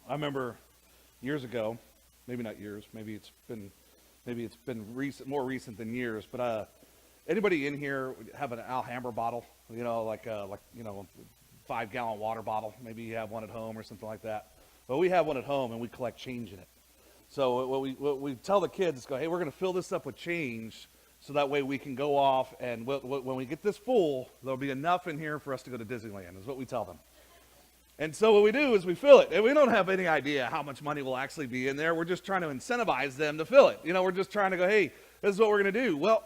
I remember years ago, maybe not years, maybe it's been more recent than years. But anybody in here have an Alhambra bottle? Like 5-gallon water bottle. Maybe you have one at home or something like that. But we have one at home, and we collect change in it. So what we tell the kids is, hey, we're going to fill this up with change, so that way we can go off, and when we get this full, there'll be enough in here for us to go to Disneyland, is what we tell them. And so what we do is we fill it, and we don't have any idea how much money will actually be in there. We're just trying to incentivize them to fill it. We're just trying to go, hey, this is what we're going to do. Well,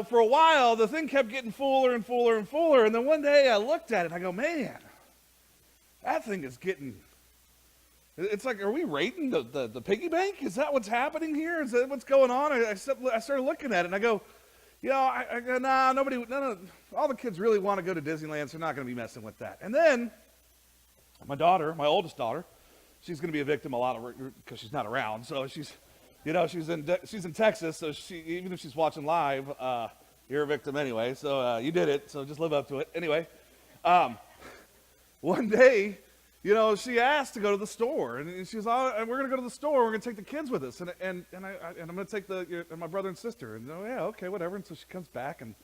for a while, the thing kept getting fuller and fuller and fuller, and then one day I looked at it, and I go, man, that thing is getting... It's like, are we raiding the piggy bank? Is that what's happening here? Is that what's going on? I started looking at it, and I go, I go, nah, no, all the kids really want to go to Disneyland, so they're not going to be messing with that. And then my daughter, my oldest daughter, she's going to be a victim a lot because she's not around. So she's in Texas, so even if she's watching live, you're a victim anyway. So you did it, so just live up to it. Anyway, one day, she asked to go to the store, and she was, we're going to go to the store. We're going to take the kids with us, and I'm going to take my brother and sister. And yeah, okay, whatever. And so she comes back, and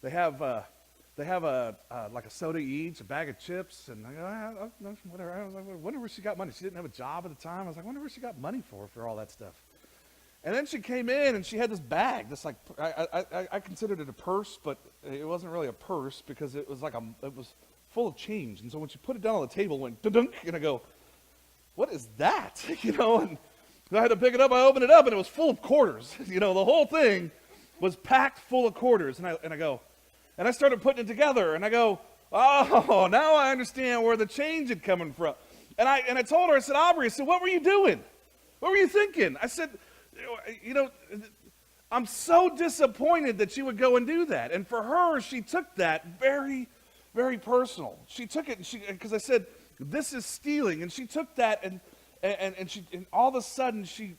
they have like a soda each, a bag of chips, and I go, whatever. I was like, I wonder where she got money. She didn't have a job at the time. I was like, I wonder where she got money for all that stuff. And then she came in, and she had this bag. This like I considered it a purse, but it wasn't really a purse because it was full of change. And so when she put it down on the table, it went dunk, and I go, what is that? And I had to pick it up. I opened it up, and it was full of quarters. The whole thing was packed full of quarters. And I started putting it together, and I go, oh, now I understand where the change had coming from. And I told her, I said, Aubrey, I said, what were you doing? What were you thinking? I said, I'm so disappointed that she would go and do that. And for her, she took that very, very personal. She took it, because I said, this is stealing. And she took that, and all of a sudden, she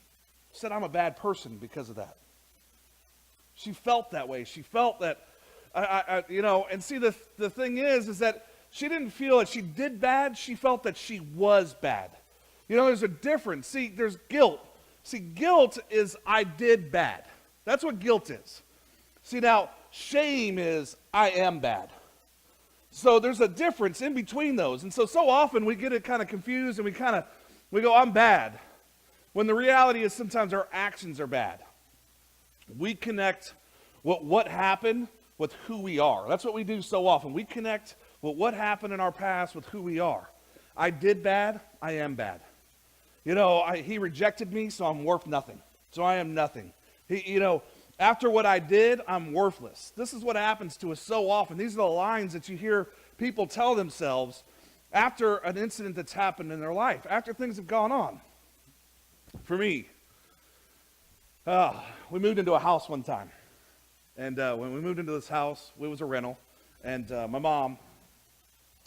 said, I'm a bad person because of that. She felt that way. She felt that, and see, the thing is that she didn't feel that she did bad. She felt that she was bad. There's a difference. See, there's guilt. See, guilt is I did bad. That's what guilt is. See, now, shame is I am bad. So there's a difference in between those. And so often we get it kind of confused, and we go, I'm bad. When the reality is sometimes our actions are bad. We connect what happened with who we are. That's what we do so often. We connect what happened in our past with who we are. I did bad, I am bad. He rejected me, so I'm worth nothing. So I am nothing. After what I did, I'm worthless. This is what happens to us so often. These are the lines that you hear people tell themselves after an incident that's happened in their life, after things have gone on. For me, we moved into a house one time. And when we moved into this house, it was a rental. And my mom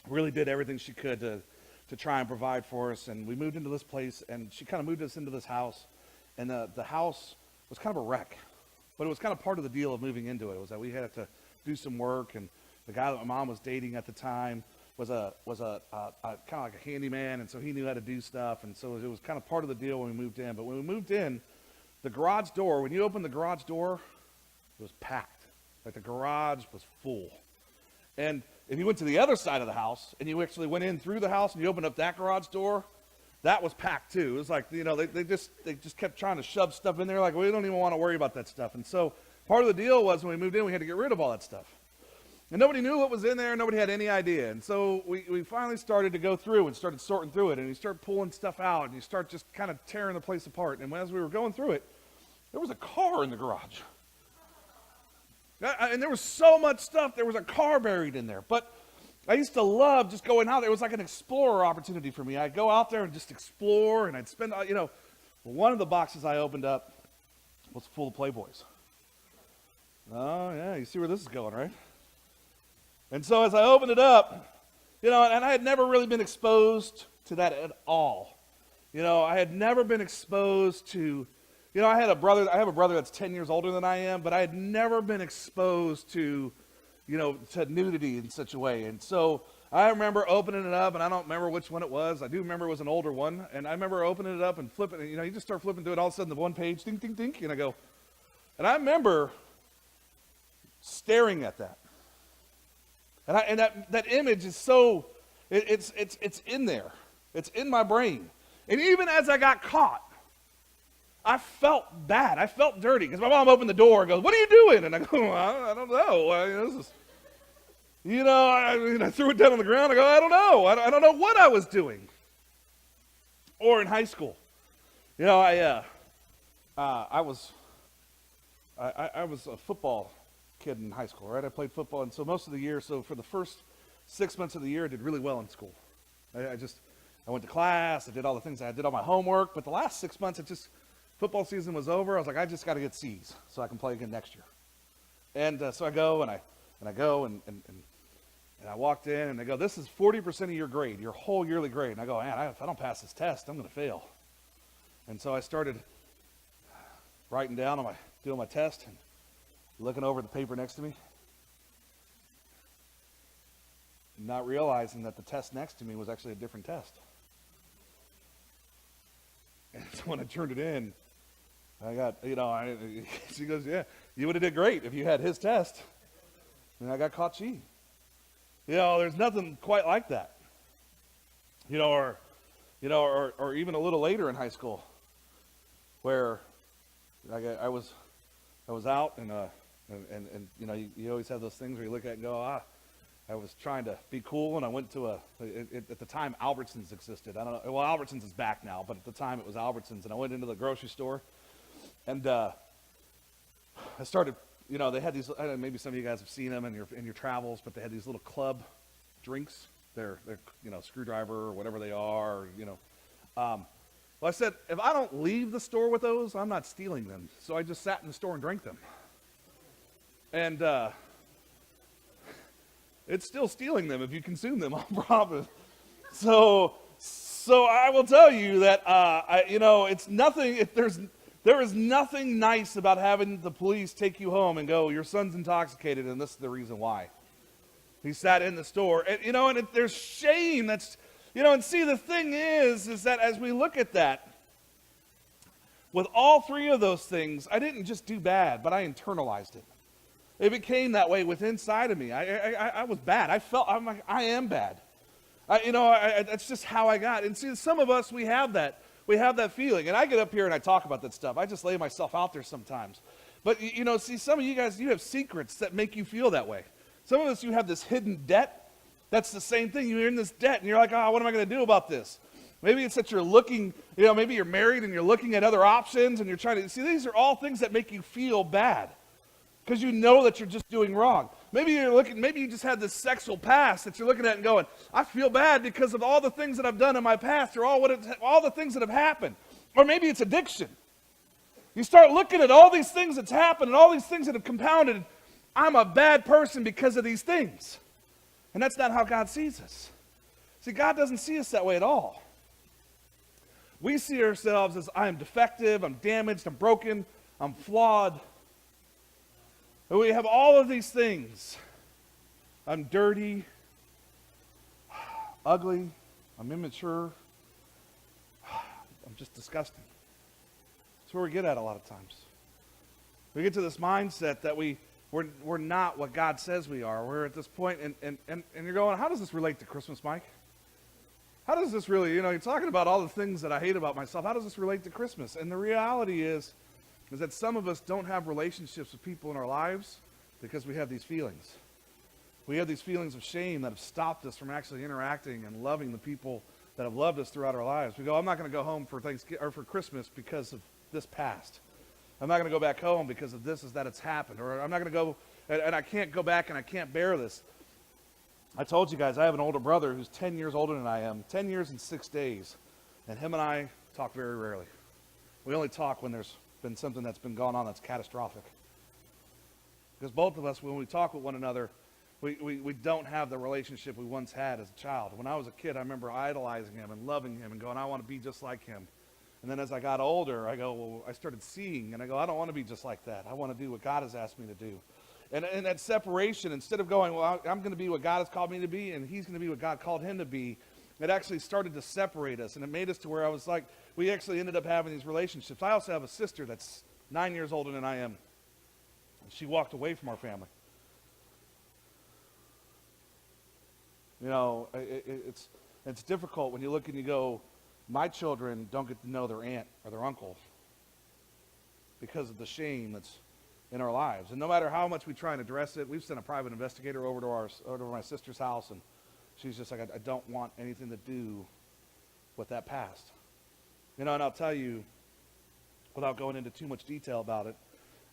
really did everything she could to try and provide for us. And we moved into this place, and she kind of moved us into this house. And the house was kind of a wreck. But it was kind of part of the deal of moving into it. It was that we had to do some work. And the guy that my mom was dating at the time was a kind of like a handyman. And so he knew how to do stuff. And so it was kind of part of the deal when we moved in. But when we moved in, the garage door, when you open the garage door, it was packed. Like the garage was full. And if you went to the other side of the house and you actually went in through the house and you opened up that garage door, that was packed too. It was like, they just kept trying to shove stuff in there, like, we don't even want to worry about that stuff. And so part of the deal was when we moved in, we had to get rid of all that stuff. And nobody knew what was in there. Nobody had any idea. And so we finally started to go through and started sorting through it. And you start pulling stuff out, and you start just kind of tearing the place apart. And as we were going through it, there was a car in the garage. And there was so much stuff. There was a car buried in there. But I used to love just going out there. It was like an explorer opportunity for me. I'd go out there and just explore, and I'd spend, one of the boxes I opened up was full of Playboys. Oh, yeah, you see where this is going, right? And so as I opened it up, and I had never really been exposed to that at all. I had never been exposed to, I have a brother that's 10 years older than I am, but I had never been exposed to, to nudity in such a way. And so I remember opening it up, and I don't remember which one it was. I do remember it was an older one, and I remember opening it up and flipping it. You just start flipping through it, all of a sudden the one page, ding, ding, ding, and I go, and I remember staring at that. And that image is so, it's in there. It's in my brain. And even as I got caught, I felt bad. I felt dirty because my mom opened the door and goes, "What are you doing?" And I go, I don't know. This is, I threw it down on the ground. I go, I don't know. I don't know what I was doing. Or in high school, I was a football kid in high school, right? I played football, and so most of the year, so for the first 6 months of the year, I did really well in school. I went to class, I did all the things, I did all my homework, but the last 6 months, football season was over. I was like, I just got to get C's so I can play again next year. And so I go, and I walked in, and they go, "This is 40% of your grade, your whole yearly grade." And I go, "Man, if I don't pass this test, I'm going to fail." And so I started writing down doing my test, and looking over the paper next to me, not realizing that the test next to me was actually a different test. And so when I turned it in, I got, she goes, "Yeah, you would have did great if you had his test." And I got caught cheating. There's nothing quite like that. Or even a little later in high school, where I was out and you always have those things where you look at it and go, I was trying to be cool, and I went to at the time Albertsons existed. I don't know, well, Albertsons is back now, but at the time it was Albertsons, and I went into the grocery store, and I started, they had these, I don't know, maybe some of you guys have seen them in your travels, but they had these little club drinks. They're screwdriver or whatever they are, well, I said, if I don't leave the store with those, I'm not stealing them. So I just sat in the store and drank them. And it's still stealing them if you consume them, I promise. So I will tell you that, it's nothing, there is nothing nice about having the police take you home and go, "Your son's intoxicated, and this is the reason why. He sat in the store." And there's shame that's, and see, the thing is that as we look at that, with all three of those things, I didn't just do bad, but I internalized it. It became that way within inside of me. I was bad. I'm like, I am bad. That's just how I got. And see, some of us, we have that feeling. And I get up here and I talk about that stuff. I just lay myself out there sometimes. But, see, some of you guys, you have secrets that make you feel that way. Some of us, you have this hidden debt. That's the same thing. You're in this debt, and you're like, what am I going to do about this? Maybe it's that you're looking, maybe you're married and you're looking at other options, and you're trying to, see, these are all things that make you feel bad because you know that you're just doing wrong. Maybe you just had this sexual past that you're looking at and going, I feel bad because of all the things that I've done in my past, or all the things that have happened. Or maybe it's addiction. You start looking at all these things that's happened and all these things that have compounded. I'm a bad person because of these things. And that's not how God sees us. See, God doesn't see us that way at all. We see ourselves as, I am defective, I'm damaged, I'm broken, I'm flawed. And we have all of these things. I'm dirty, ugly, I'm immature, I'm just disgusting. That's where we get at a lot of times. We get to this mindset that we're not what God says we are. We're at this point, and you're going, how does this relate to Christmas, Mike? How does this really, you're talking about all the things that I hate about myself. How does this relate to Christmas? And the reality is that some of us don't have relationships with people in our lives because we have these feelings. We have these feelings of shame that have stopped us from actually interacting and loving the people that have loved us throughout our lives. We go, I'm not going to go home for Thanksgiving or for Christmas because of this past. I'm not going to go back home because of this, is that it's happened. Or I'm not going to go, and I can't go back and I can't bear this. I told you guys, I have an older brother who's 10 years older than I am, 10 years and 6 days. And him and I talk very rarely. We only talk when there's been something that's been going on that's catastrophic. Because both of us, when we talk with one another, we don't have the relationship we once had as a child. When I was a kid, I remember idolizing him and loving him and going, I want to be just like him. And then as I got older, I started seeing, and I go, I don't want to be just like that. I want to do what God has asked me to do. And that separation, instead of going, well, I'm going to be what God has called me to be, and he's going to be what God called him to be, it actually started to separate us, and it made us to where I was like, we actually ended up having these relationships. I also have a sister that's 9 years older than I am. She walked away from our family. You know, it's difficult when you look and you go, my children don't get to know their aunt or their uncle because of the shame that's in our lives. And no matter how much we try and address it, we've sent a private investigator over to my sister's house, and she's just like, I don't want anything to do with that past. You know, and I'll tell you, without going into too much detail about it,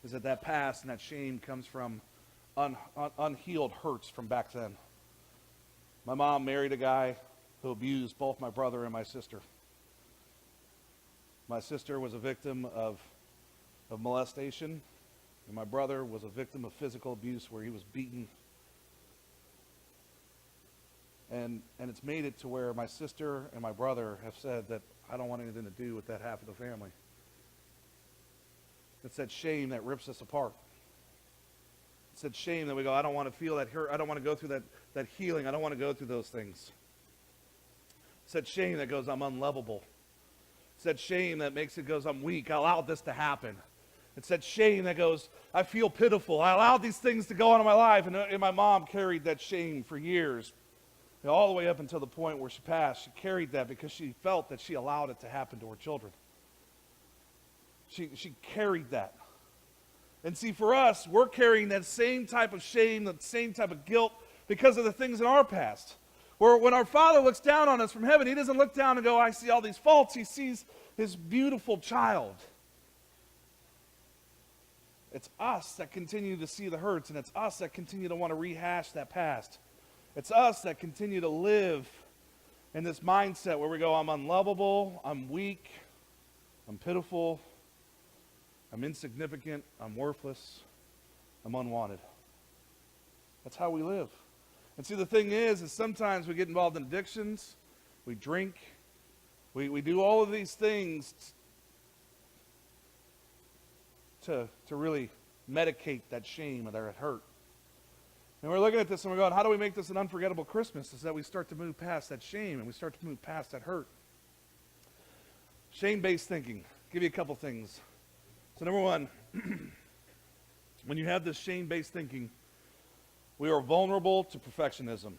is that past and that shame comes from unhealed hurts from back then. My mom married a guy who abused both my brother and my sister. My sister was a victim of molestation, and my brother was a victim of physical abuse where he was beaten. And it's made it to where my sister and my brother have said that I don't want anything to do with that half of the family. It's that shame that rips us apart. It's that shame that we go, I don't want to feel that hurt. I don't want to go through that healing. I don't want to go through those things. It's that shame that goes, I'm unlovable. It's that shame that makes it goes, I'm weak. I allowed this to happen. It's that shame that goes, I feel pitiful. I allowed these things to go on in my life. And my mom carried that shame for years. You know, all the way up until the point where she passed. She carried that because she felt that she allowed it to happen to her children. She carried that. And see, for us, we're carrying that same type of shame, that same type of guilt because of the things in our past. Where when our Father looks down on us from heaven, he doesn't look down and go, I see all these faults. He sees his beautiful child. It's us that continue to see the hurts, and it's us that continue to want to rehash that past. It's us that continue to live in this mindset where we go, I'm unlovable, I'm weak, I'm pitiful, I'm insignificant, I'm worthless, I'm unwanted. That's how we live. And see, the thing is sometimes we get involved in addictions, we drink, we do all of these things to really medicate that shame or that hurt. And we're looking at this and we're going, how do we make this an unforgettable Christmas? Is that we start to move past that shame and we start to move past that hurt. Shame-based thinking. I'll give you a couple things. So number one, when you have this shame-based thinking, we are vulnerable to perfectionism.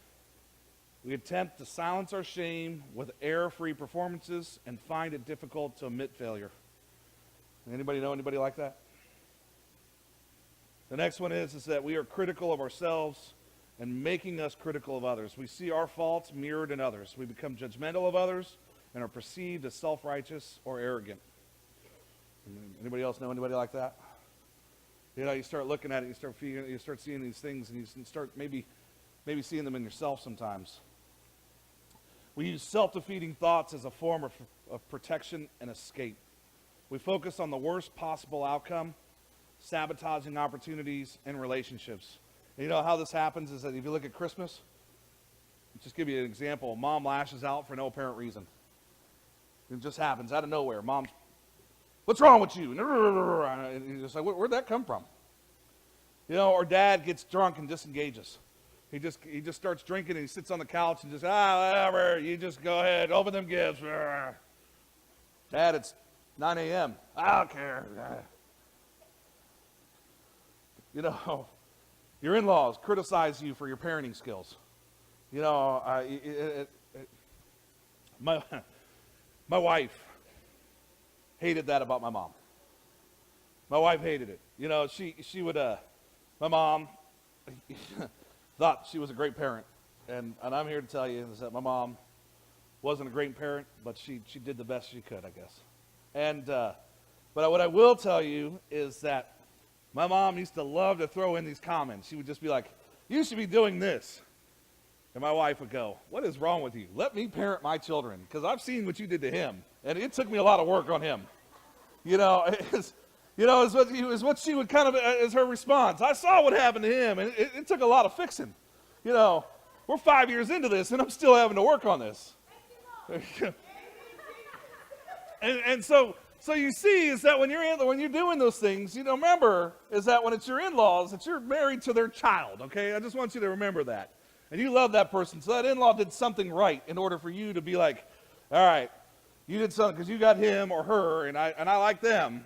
We attempt to silence our shame with error-free performances and find it difficult to admit failure. Anybody know anybody like that? The next one is that we are critical of ourselves and making us critical of others. We see our faults mirrored in others. We become judgmental of others and are perceived as self-righteous or arrogant. Anybody else know anybody like that? You know, you start looking at it, you start seeing these things, and you start maybe seeing them in yourself sometimes. We use self-defeating thoughts as a form of protection and escape. We focus on the worst possible outcome, sabotaging opportunities and relationships. And you know how this happens is that if you look at Christmas, I'll just give you an example. Mom lashes out for no apparent reason. It just happens out of nowhere. Mom's, what's wrong with you? And you're just like, where'd that come from? You know, or dad gets drunk and disengages. He just starts drinking and he sits on the couch and just, whatever, you just go ahead, open them gifts. Dad, it's 9 a.m. I don't care. You know, your in-laws criticize you for your parenting skills. You know, my wife hated that about my mom. My wife hated it. You know, she would, my mom thought she was a great parent. And I'm here to tell you is that my mom wasn't a great parent, but she did the best she could, I guess. And, but what I will tell you is that my mom used to love to throw in these comments. She would just be like, you should be doing this. And my wife would go, what is wrong with you? Let me parent my children, because I've seen what you did to him. And it took me a lot of work on him. You know, is what she would kind of, as her response. I saw what happened to him, and it took a lot of fixing. You know, we're 5 years into this, and I'm still having to work on this. And so So you see is that when you're doing those things, remember is that when it's your in-laws, that you're married to their child, okay? I just want you to remember that. And you love that person. So that in-law did something right in order for you to be like, all right, you did something because you got him or her, and I like them.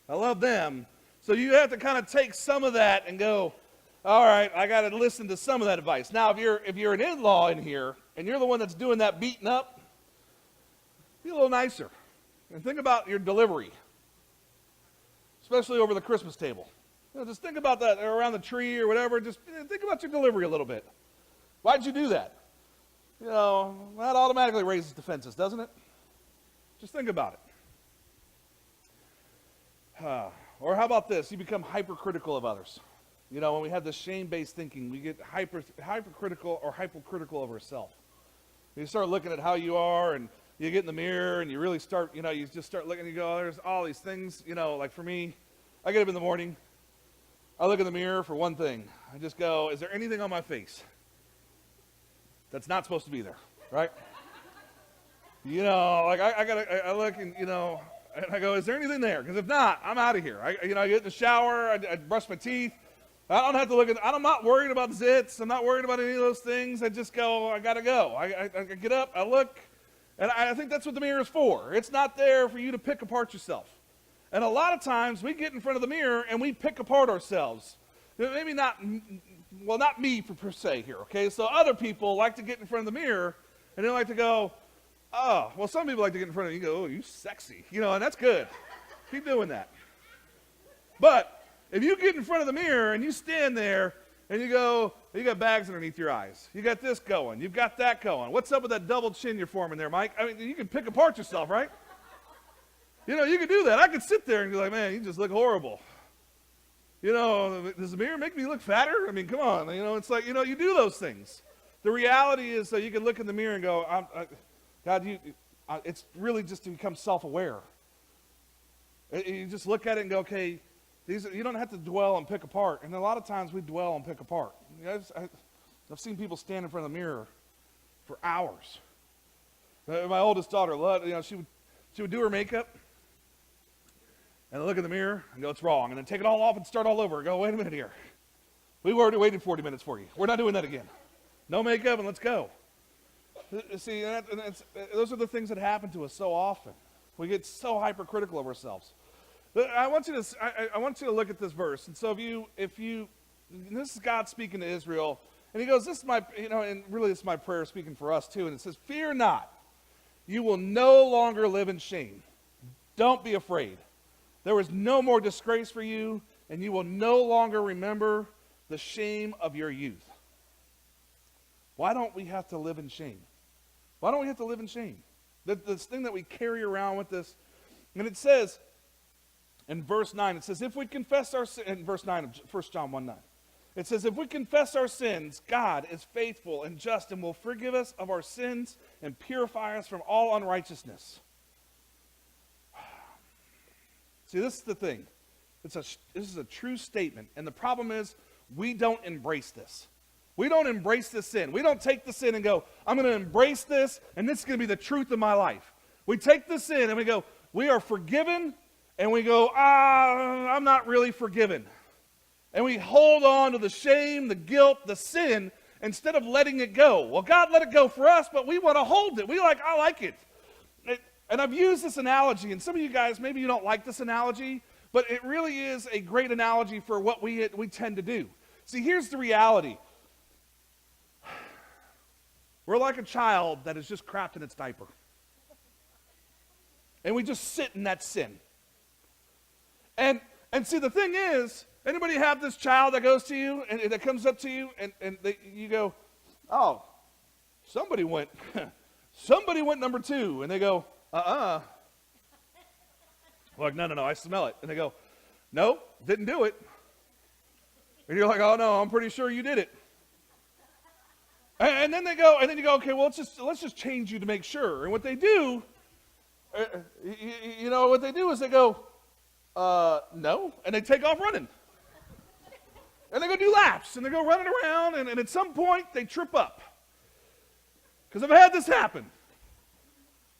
I love them. So you have to kind of take some of that and go, all right, I got to listen to some of that advice. Now, if you're an in-law in here, and you're the one that's doing that beating up, be a little nicer. And think about your delivery, especially over the Christmas table. Just think about that around the tree or whatever. Just think about your delivery a little bit. Why'd you do that? That automatically raises defenses, doesn't it? Just think about it. Or how about this? You become hypercritical of others. When we have this shame-based thinking, we get hypercritical or hypocritical of ourselves. You start looking at how you are, and you get in the mirror, and you really start, you just start looking, and you go, oh, there's all these things, like for me, I get up in the morning, I look in the mirror for one thing. I just go, is there anything on my face that's not supposed to be there, right? I look and, and I go, is there anything there? Because if not, I'm out of here. I get in the shower, I brush my teeth. I don't have to look at, I'm not worried about zits. I'm not worried about any of those things. I just go, I got to go. I get up, I look, and I think that's what the mirror is for. It's not there for you to pick apart yourself. And a lot of times we get in front of the mirror and we pick apart ourselves. Maybe not me per se here, okay? So other people like to get in front of the mirror and they like to go, oh, well, some people like to get in front of you and go, oh, you sexy. And that's good. Keep doing that. But if you get in front of the mirror and you stand there and you go, you got bags underneath your eyes. You got this going. You've got that going. What's up with that double chin you're forming there, Mike? I mean, you can pick apart yourself, right? You can do that. I could sit there and be like, man, you just look horrible. Does the mirror make me look fatter? I mean, come on. It's like, you do those things. The reality is that you can look in the mirror and go, God, it's really just to become self-aware. You just look at it and go, okay, you don't have to dwell and pick apart. And a lot of times we dwell and pick apart. I've seen people stand in front of the mirror for hours. My oldest daughter, she would do her makeup and look in the mirror and go, it's wrong. And then take it all off and start all over. And go, wait a minute here. We've already waited 40 minutes for you. We're not doing that again. No makeup and let's go. See, those are the things that happen to us so often. We get so hypercritical of ourselves. I want you to look at this verse. And so if you, this is God speaking to Israel, and he goes, this is my, and really this is my prayer speaking for us too. And it says, fear not, you will no longer live in shame. Don't be afraid. There is no more disgrace for you, and you will no longer remember the shame of your youth. Why don't we have to live in shame? Why don't we have to live in shame? This thing that we carry around with us. And it says, in verse 9, it says, if we confess our sin, in verse 9 of 1 John 1:9, it says, if we confess our sins, God is faithful and just and will forgive us of our sins and purify us from all unrighteousness. See, this is the thing. This is a true statement. And the problem is, we don't embrace this. We don't embrace this sin. We don't take the sin and go, I'm going to embrace this, and this is going to be the truth of my life. We take the sin and we go, we are forgiven, and we go, I'm not really forgiven. And we hold on to the shame, the guilt, the sin, instead of letting it go. Well, God let it go for us, but we want to hold it. I like it. And I've used this analogy, and some of you guys, maybe you don't like this analogy, but it really is a great analogy for what we tend to do. See, here's the reality. We're like a child that is just crapped in its diaper. And we just sit in that sin. And see, the thing is, anybody have this child that goes to you, and that comes up to you, and you go, oh, somebody went number 2. And they go, like, no, I smell it. And they go, no, didn't do it. And you're like, oh no, I'm pretty sure you did it. And then you go, okay, well, let's just change you to make sure. And what they do, what they do is they go, no, and they take off running. And they go do laps, and they go running around, and at some point, they trip up. Because I've had this happen.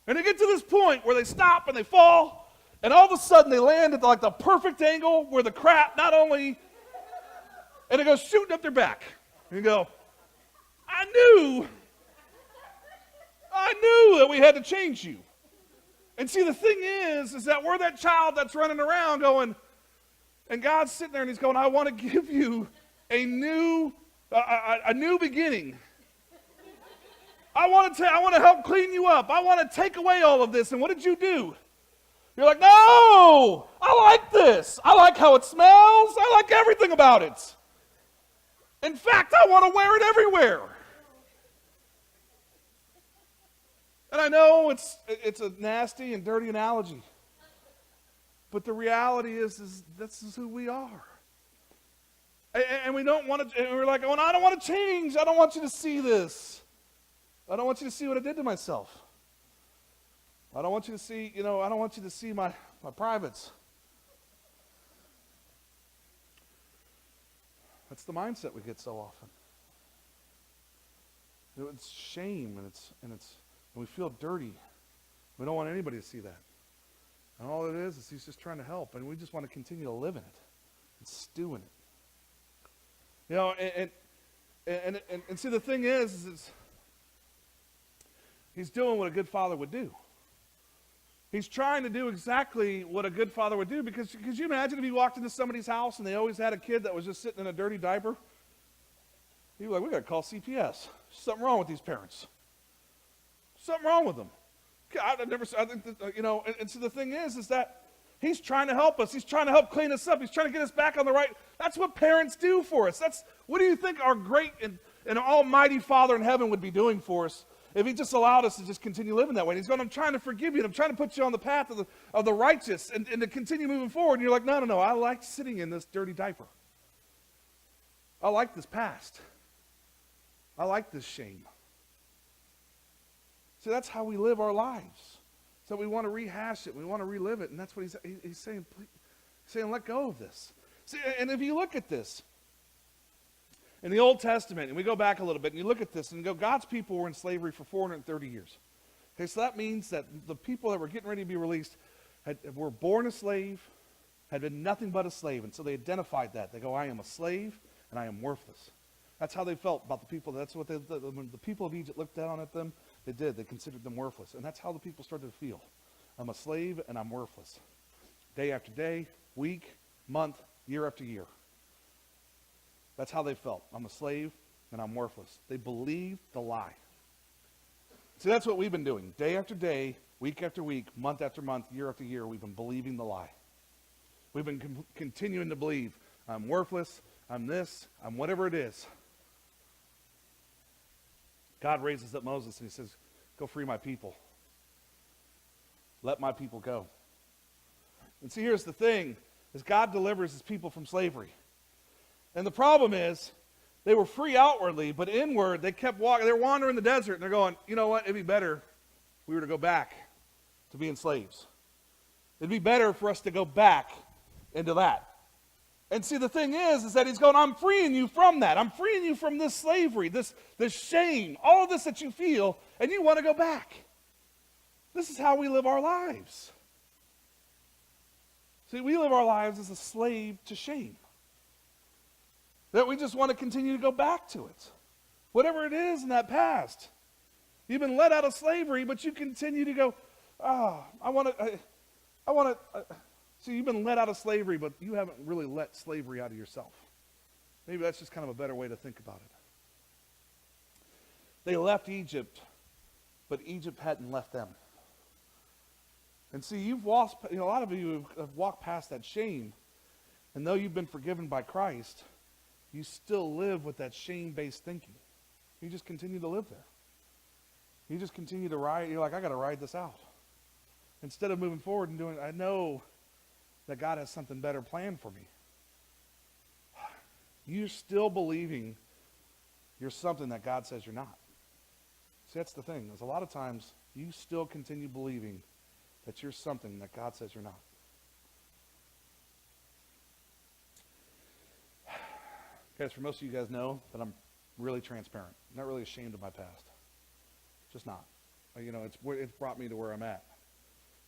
And they get to this point where they stop and they fall, And all of a sudden, they land at like the perfect angle where the crap not only, and it goes shooting up their back. And you go, I knew that we had to change you. And see, the thing is that we're that child that's running around going, and God's sitting there and he's going, I want to give you a new beginning. I want to help clean you up. I want to take away all of this. And what did you do? You're like, no, I like this. I like how it smells. I like everything about it. In fact, I want to wear it everywhere. And I know it's a nasty and dirty analogy. But the reality is this is who we are. And we don't want to, and we're like, oh, I don't want to change. I don't want you to see this. I don't want you to see what I did to myself. I don't want you to see, I don't want you to see my privates. That's the mindset we get so often. It's shame and we feel dirty. We don't want anybody to see that. And all it is he's just trying to help, and we just want to continue to live in it and stew in it. And see, the thing is he's doing what a good father would do. He's trying to do exactly what a good father would do, because could you imagine if he walked into somebody's house and they always had a kid that was just sitting in a dirty diaper? He'd be like, we got to call CPS. There's something wrong with these parents. Something wrong with them. And so the thing is that he's trying to help us. He's trying to help clean us up. He's trying to get us back on the right. That's what parents do for us. What do you think our great and almighty Father in heaven would be doing for us if he just allowed us to just continue living that way? And he's going, I'm trying to forgive you, and I'm trying to put you on the path of the righteous and to continue moving forward. And you're like, no, I like sitting in this dirty diaper. I like this past. I like this shame. See, that's how we live our lives. So we want to rehash it. We want to relive it. And that's what he's saying. He's saying, let go of this. See, and if you look at this, in the Old Testament, and we go back a little bit, and you look at this, and go, God's people were in slavery for 430 years. Okay, so that means that the people that were getting ready to be released were born a slave, had been nothing but a slave. And so they identified that. They go, I am a slave, and I am worthless. That's how they felt about the people. That's what when the people of Egypt looked down at them, they did. They considered them worthless. And that's how the people started to feel. I'm a slave and I'm worthless. Day after day, week, month, year after year. That's how they felt. I'm a slave and I'm worthless. They believed the lie. See, that's what we've been doing. Day after day, week after week, month after month, year after year, we've been believing the lie. We've been continuing to believe I'm worthless, I'm this, I'm whatever it is. God raises up Moses and he says, go free my people. Let my people go. And see, here's the thing, is God delivers his people from slavery. And the problem is, they were free outwardly, but inward, they kept walking. They're wandering the desert, and they're going, you know what, it'd be better if we were to go back to being slaves. It'd be better for us to go back into that. And see, the thing is that he's going, I'm freeing you from that. I'm freeing you from this slavery, this shame, all of this that you feel, and you want to go back. This is how we live our lives. See, we live our lives as a slave to shame. That we just want to continue to go back to it. Whatever it is in that past. You've been let out of slavery, but you continue to go, I want to. See, you've been let out of slavery, but you haven't really let slavery out of yourself. Maybe that's just kind of a better way to think about it. They left Egypt, but Egypt hadn't left them. And see, a lot of you have walked past that shame, and though you've been forgiven by Christ, you still live with that shame-based thinking. You just continue to live there. You just continue to ride. You're like, I got to ride this out. Instead of moving forward and doing, I know that God has something better planned for me. You're still believing you're something that God says you're not. See, that's the thing. There's a lot of times you still continue believing that you're something that God says you're not. Guys, for most of you guys know that I'm really transparent. I'm not really ashamed of my past. Just not. It's brought me to where I'm at.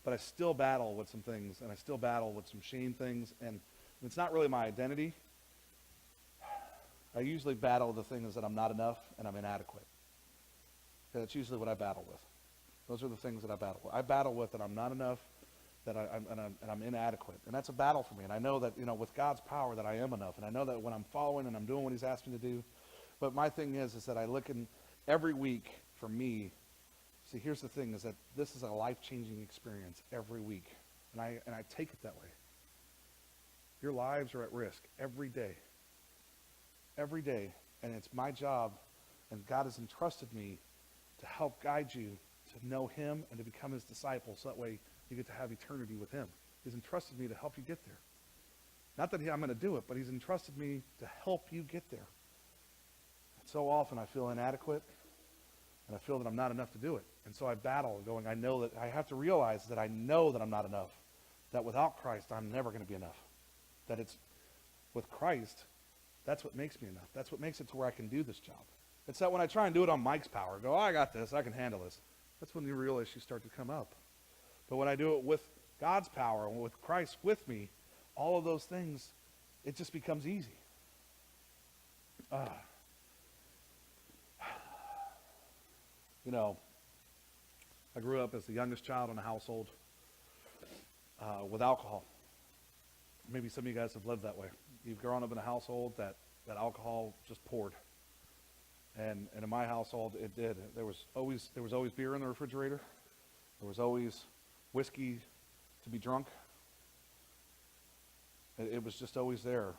but I still battle with some things, and I still battle with some shame things, and it's not really my identity. I usually battle the things that I'm not enough and I'm inadequate. That's usually what I battle with. Those are the things that I battle with. I battle with that I'm not enough, that I'm inadequate. And that's a battle for me. And I know that, with God's power that I am enough. And I know that when I'm following and I'm doing what he's asked me to do. But my thing is that I look in every week for me. See, here's the thing, is that this is a life-changing experience every week. And I take it that way. Your lives are at risk every day. Every day. And it's my job, and God has entrusted me to help guide you to know him and to become his disciple, so that way you get to have eternity with him. He's entrusted me to help you get there. Not that I'm going to do it, but he's entrusted me to help you get there. And so often I feel inadequate, and I feel that I'm not enough to do it. And so I battle going, I know that I have to realize that I know that I'm not enough, that without Christ I'm never going to be enough. That it's with Christ, that's what makes me enough. That's what makes it to where I can do this job. It's that when I try and do it on Mike's power, go, I got this, I can handle this. That's when the real issues start to come up. But when I do it with God's power and with Christ with me, all of those things, it just becomes easy. I grew up as the youngest child in a household with alcohol. Maybe some of you guys have lived that way. You've grown up in a household that alcohol just poured. And in my household, it did. There was always beer in the refrigerator. There was always whiskey to be drunk. It was just always there.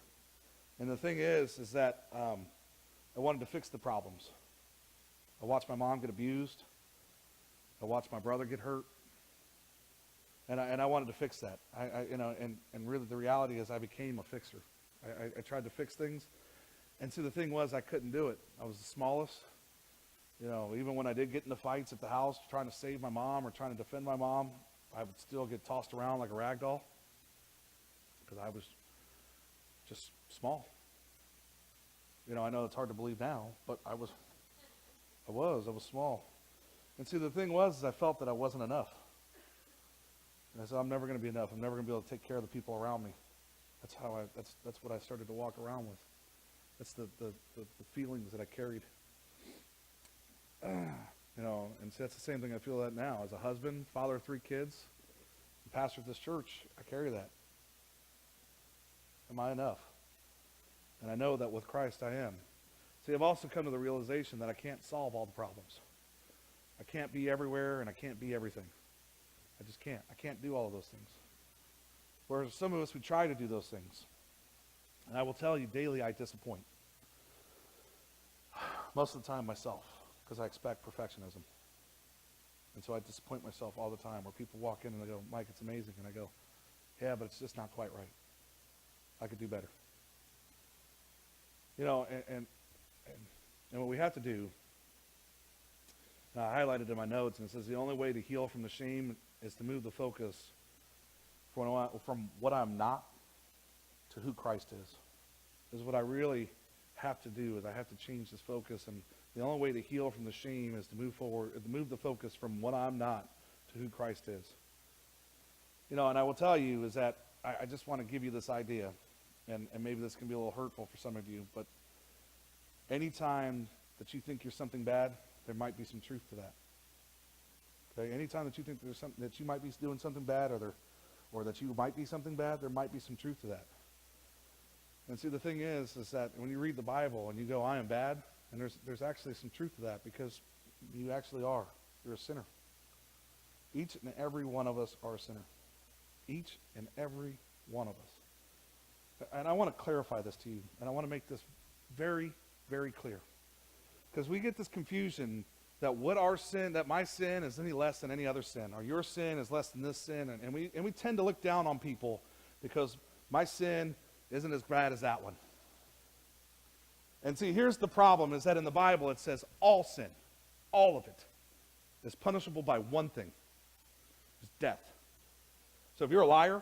And the thing is that I wanted to fix the problems. I watched my mom get abused. I watched my brother get hurt. And I wanted to fix that. And really the reality is I became a fixer. I tried to fix things. And see, the thing was, I couldn't do it. I was the smallest. Even when I did get into fights at the house trying to save my mom or trying to defend my mom, I would still get tossed around like a rag doll because I was just small. I know it's hard to believe now, but I was small. And see, the thing was, I felt that I wasn't enough. And I said, I'm never going to be enough. I'm never going to be able to take care of the people around me. That's what I started to walk around with. That's the feelings that I carried. And see, that's the same thing I feel that now. As a husband, father of 3 kids, and pastor of this church, I carry that. Am I enough? And I know that with Christ I am. See, I've also come to the realization that I can't solve all the problems. I can't be everywhere, and I can't be everything. I just can't. I can't do all of those things. Whereas some of us, we try to do those things. And I will tell you, daily I disappoint. Most of the time myself, because I expect perfectionism. And so I disappoint myself all the time, where people walk in and they go, Mike, it's amazing. And I go, yeah, but it's just not quite right. I could do better. And what we have to do, I highlighted in my notes, and it says the only way to heal from the shame is to move the focus from what I'm not to who Christ is what I really have to do. Is I have to change this focus, and the only way to heal from the shame is to move the focus from what I'm not to who Christ is. And I will tell you is that I just want to give you this idea, and maybe this can be a little hurtful for some of you, but anytime that you think you're something bad, there might be some truth to that. Okay? Anytime that you think there's something that you might be doing something bad, or that you might be something bad, there might be some truth to that. And see, the thing is that when you read the Bible and you go, I am bad, and there's actually some truth to that, because you actually are. You're a sinner. Each and every one of us are a sinner. Each and every one of us. And I want to clarify this to you, and I want to make this very, very clear. Because we get this confusion that that my sin is any less than any other sin, or your sin is less than this sin, and we tend to look down on people because my sin isn't as bad as that one. And see, here's the problem, is that in the Bible it says all sin, all of it, is punishable by one thing. It's death. So if you're a liar,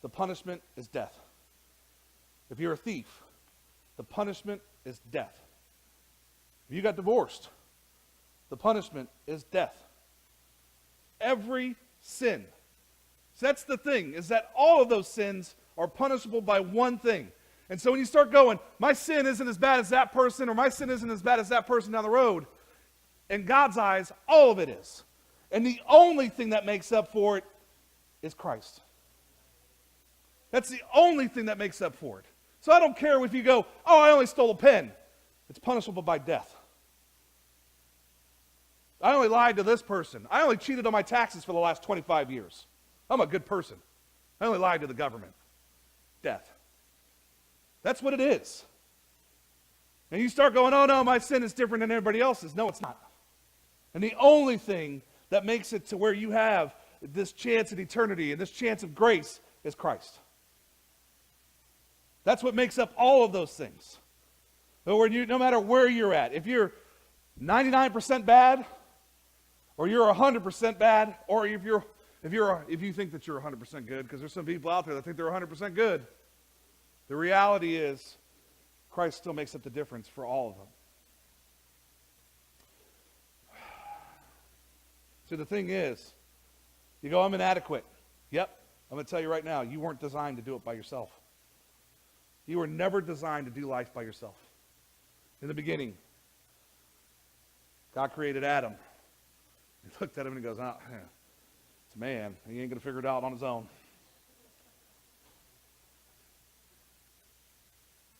the punishment is death. If you're a thief, the punishment is death. If you got divorced, the punishment is death. Every sin. So that's the thing, is that all of those sins are punishable by one thing. And so when you start going, my sin isn't as bad as that person, or my sin isn't as bad as that person down the road, in God's eyes, all of it is. And the only thing that makes up for it is Christ. That's the only thing that makes up for it. So I don't care if you go, oh, I only stole a pen. It's punishable by death. I only lied to this person. I only cheated on my taxes for the last 25 years. I'm a good person. I only lied to the government. Death. That's what it is. And you start going, oh no, my sin is different than everybody else's. No, it's not. And the only thing that makes it to where you have this chance at eternity and this chance of grace is Christ. That's what makes up all of those things. No matter where you're at, if you're 99% bad, or you're 100% bad, or if you think that you're 100% good, because there's some people out there that think they're 100% good, the reality is Christ still makes up the difference for all of them. So the thing is, you go, I'm inadequate. Yep, I'm going to tell you right now, you weren't designed to do it by yourself. You were never designed to do life by yourself. In the beginning, God created Adam. He looked at him and he goes, oh, it's a man. He ain't going to figure it out on his own.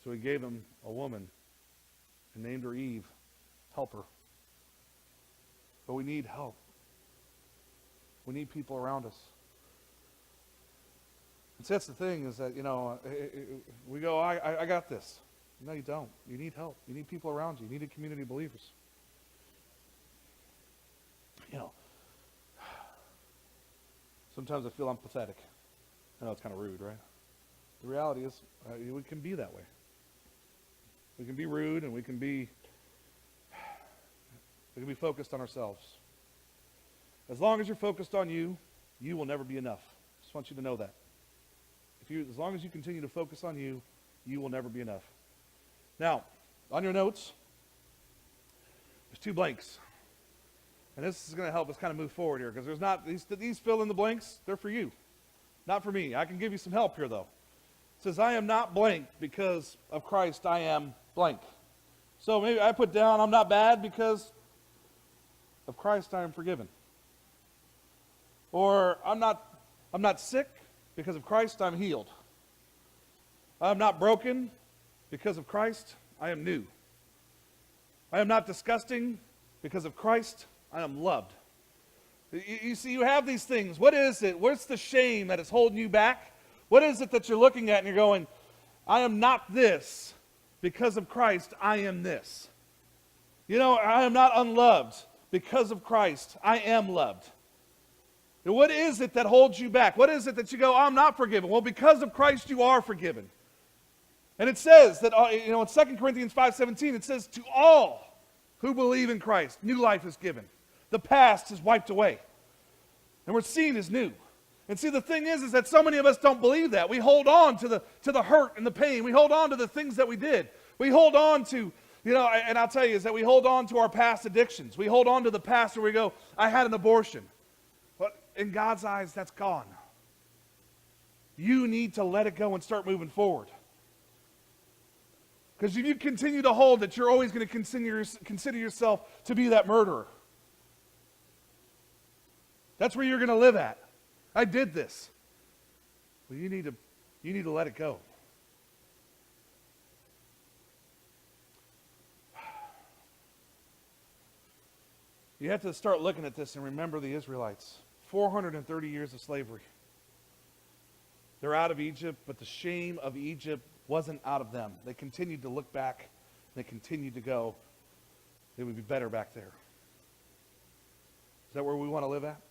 So he gave him a woman and named her Eve, helper. But we need help. We need people around us. And so that's the thing, is that, we go, I got this. No, you don't. You need help. You need people around you. You need a community of believers. Sometimes I feel I'm pathetic. I know it's kind of rude, right? The reality is, we can be that way. We can be rude, and we can be focused on ourselves. As long as you're focused on you, you will never be enough. Just want you to know that. As long as you continue to focus on you, you will never be enough. Now, on your notes, there's 2 blanks. And this is going to help us kind of move forward here, because there's not, these fill in the blanks, they're for you, not for me. I can give you some help here, though. It says, I am not blank because of Christ, I am blank. So maybe I put down, I'm not bad because of Christ, I am forgiven. Or I'm not sick because of Christ, I'm healed. I'm not broken because of Christ, I am new. I am not disgusting because of Christ, I am loved. You see, you have these things. What is it? What's the shame that is holding you back? What is it that you're looking at and you're going, I am not this because of Christ, I am this. I am not unloved because of Christ, I am loved. And what is it that holds you back? What is it that you go, I'm not forgiven? Well, because of Christ, you are forgiven. And it says that, in 2 Corinthians 5:17, it says, to all who believe in Christ, new life is given. The past is wiped away. And we're seen as new. And see, the thing is that so many of us don't believe that. We hold on to the hurt and the pain. We hold on to the things that we did. We hold on to, and I'll tell you, is that we hold on to our past addictions. We hold on to the past where we go, I had an abortion. But in God's eyes, that's gone. You need to let it go and start moving forward. Because if you continue to hold it, you're always going to consider yourself to be that murderer. That's where you're going to live at. I did this. Well, you need to let it go. You have to start looking at this and remember the Israelites. 430 years of slavery. They're out of Egypt, but the shame of Egypt wasn't out of them. They continued to look back. They continued to go, it would be better back there. Is that where we want to live at?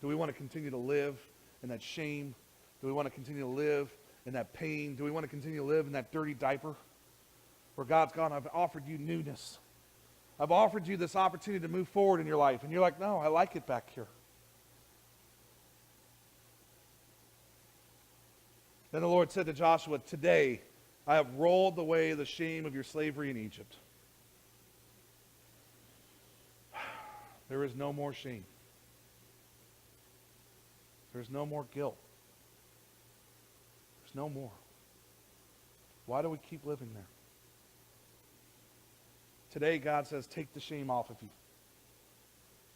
Do we want to continue to live in that shame? Do we want to continue to live in that pain? Do we want to continue to live in that dirty diaper? Where God's gone, I've offered you newness. I've offered you this opportunity to move forward in your life. And you're like, no, I like it back here. Then the Lord said to Joshua, today I have rolled away the shame of your slavery in Egypt. There is no more shame. There's no more guilt. There's no more. Why do we keep living there? Today, God says, take the shame off of you.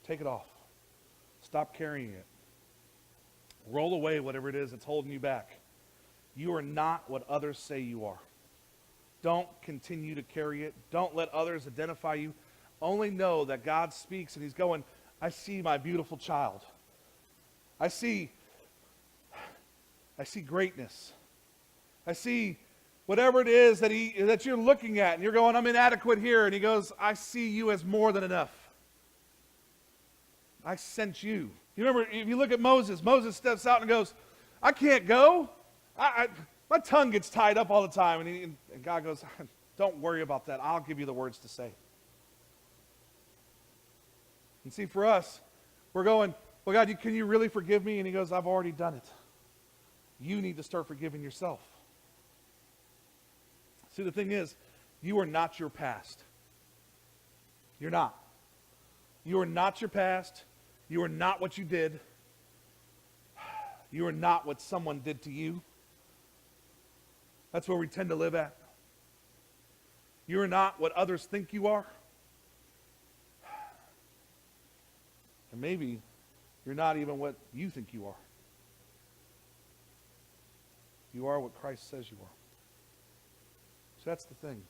Take it off. Stop carrying it. Roll away whatever it is that's holding you back. You are not what others say you are. Don't continue to carry it. Don't let others identify you. Only know that God speaks and he's going, I see my beautiful child. I see greatness. I see whatever it is that you're looking at and you're going, I'm inadequate here. And he goes, I see you as more than enough. I sent you. You remember, if you look at Moses steps out and goes, I can't go. My tongue gets tied up all the time. And God goes, don't worry about that. I'll give you the words to say. And see, for us, we're going, well, God, can you really forgive me? And he goes, I've already done it. You need to start forgiving yourself. See, the thing is, you are not your past. You're not. You are not your past. You are not what you did. You are not what someone did to you. That's where we tend to live at. You are not what others think you are. And maybe you're not even what you think you are. You are what Christ says you are. So that's the thing.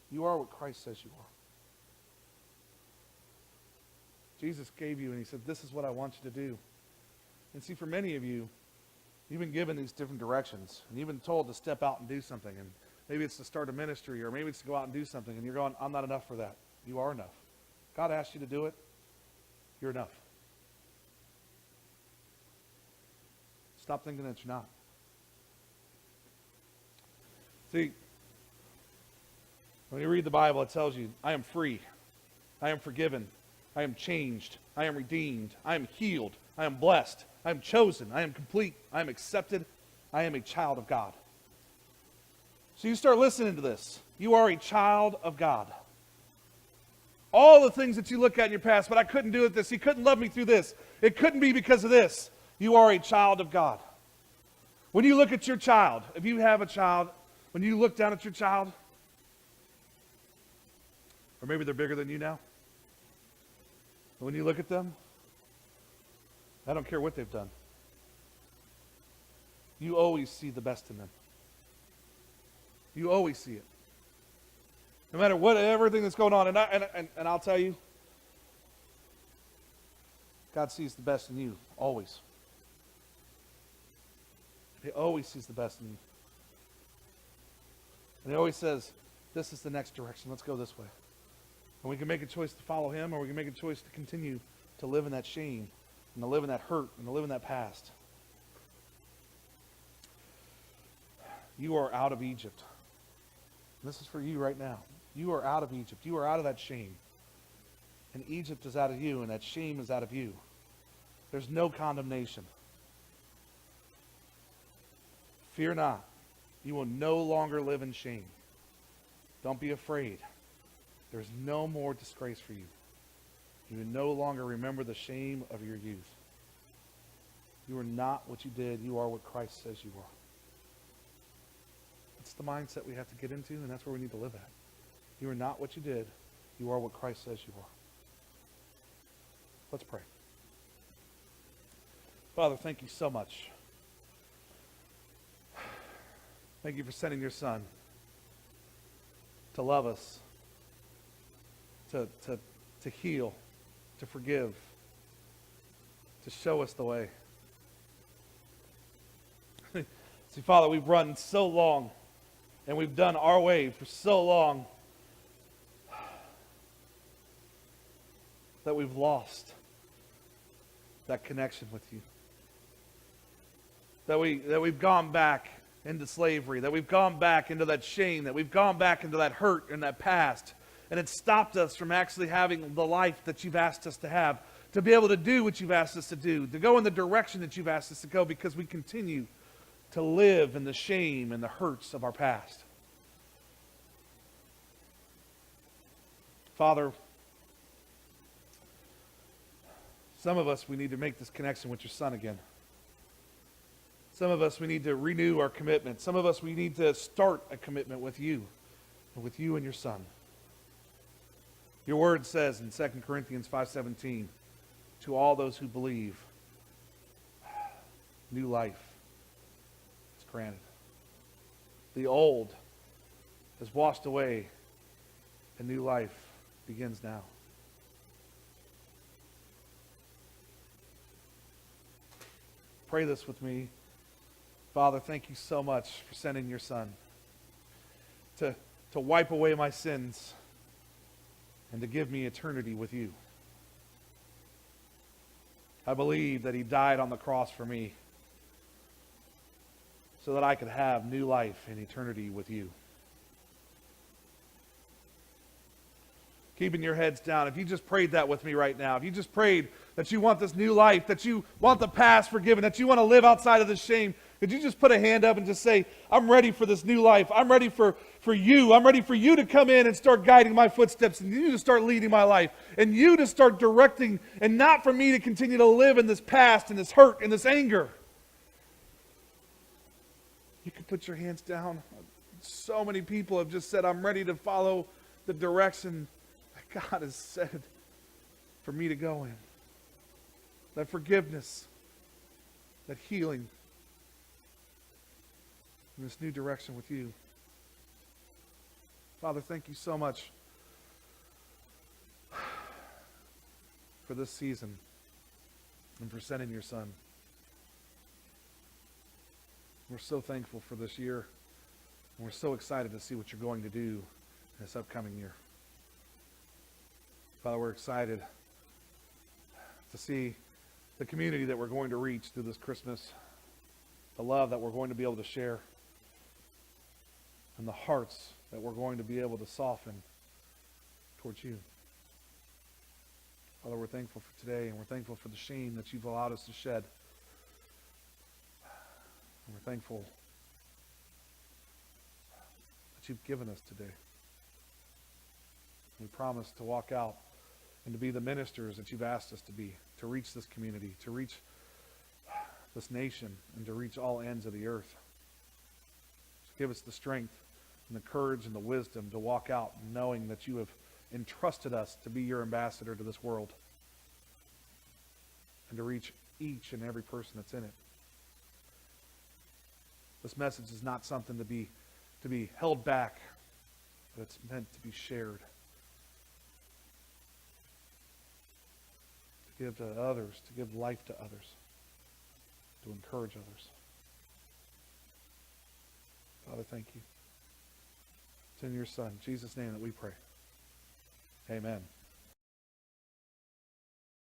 You are what Christ says you are. Jesus gave you and he said, this is what I want you to do. And see, for many of you, you've been given these different directions. And you've been told to step out and do something. And maybe it's to start a ministry or maybe it's to go out and do something. And you're going, I'm not enough for that. You are enough. God asked you to do it. You're enough. Stop thinking that you're not. See, when you read the Bible, it tells you, I am free. I am forgiven. I am changed. I am redeemed. I am healed. I am blessed. I am chosen. I am complete. I am accepted. I am a child of God. So you start listening to this. You are a child of God. All the things that you look at in your past, but I couldn't do it this. He couldn't love me through this. It couldn't be because of this. You are a child of God. When you look at your child, if you have a child, when you look down at your child, or maybe they're bigger than you now, when you look at them, I don't care what they've done. You always see the best in them. You always see it. No matter what, everything that's going on. And I'll tell you, God sees the best in you, always. He always sees the best in you. And he always says, this is the next direction. Let's go this way. And we can make a choice to follow him, or we can make a choice to continue to live in that shame, and to live in that hurt, and to live in that past. You are out of Egypt. And this is for you right now. You are out of Egypt. You are out of that shame. And Egypt is out of you, and that shame is out of you. There's no condemnation. Fear not. You will no longer live in shame. Don't be afraid. There's no more disgrace for you. You will no longer remember the shame of your youth. You are not what you did. You are what Christ says you are. That's the mindset we have to get into, and that's where we need to live at. You are not what you did. You are what Christ says you are. Let's pray. Father, thank you so much. Thank you for sending your Son to love us, to heal, to forgive, to show us the way. See, Father, we've run so long, and we've done our way for so long that we've lost that connection with you. That we've gone back into slavery, that we've gone back into that shame, that we've gone back into that hurt and that past. And it's stopped us from actually having the life that you've asked us to have, to be able to do what you've asked us to do, to go in the direction that you've asked us to go, because we continue to live in the shame and the hurts of our past. Father, some of us, we need to make this connection with your Son again. Some of us, we need to renew our commitment. Some of us, we need to start a commitment with you and your Son. Your word says in 2 Corinthians 5:17, to all those who believe, new life is granted. The old is washed away, and new life begins now. Pray this with me. Father, thank you so much for sending your Son to wipe away my sins and to give me eternity with you. I believe that he died on the cross for me so that I could have new life and eternity with you. Keeping your heads down, if you just prayed that with me right now, if you just prayed that you want this new life, that you want the past forgiven, that you want to live outside of this shame, could you just put a hand up and just say, I'm ready for this new life. I'm ready for you. I'm ready for you to come in and start guiding my footsteps, and you to start leading my life, and you to start directing, and not for me to continue to live in this past and this hurt and this anger. You can put your hands down. So many people have just said, I'm ready to follow the direction that God has said for me to go in. That forgiveness, that healing, in this new direction with you. Father, thank you so much for this season and for sending your Son. We're so thankful for this year, and we're so excited to see what you're going to do in this upcoming year. Father, we're excited to see the community that we're going to reach through this Christmas, the love that we're going to be able to share, and the hearts that we're going to be able to soften towards you. Father, we're thankful for today, and we're thankful for the shame that you've allowed us to shed. And we're thankful that you've given us today. We promise to walk out and to be the ministers that you've asked us to be, to reach this community, to reach this nation, and to reach all ends of the earth. So give us the strength and the courage and the wisdom to walk out knowing that you have entrusted us to be your ambassador to this world and to reach each and every person that's in it. This message is not something to be held back, but it's meant to be shared. To give to others, to give life to others, to encourage others. Father, thank you. It's in your Son, Jesus' name, that we pray. Amen.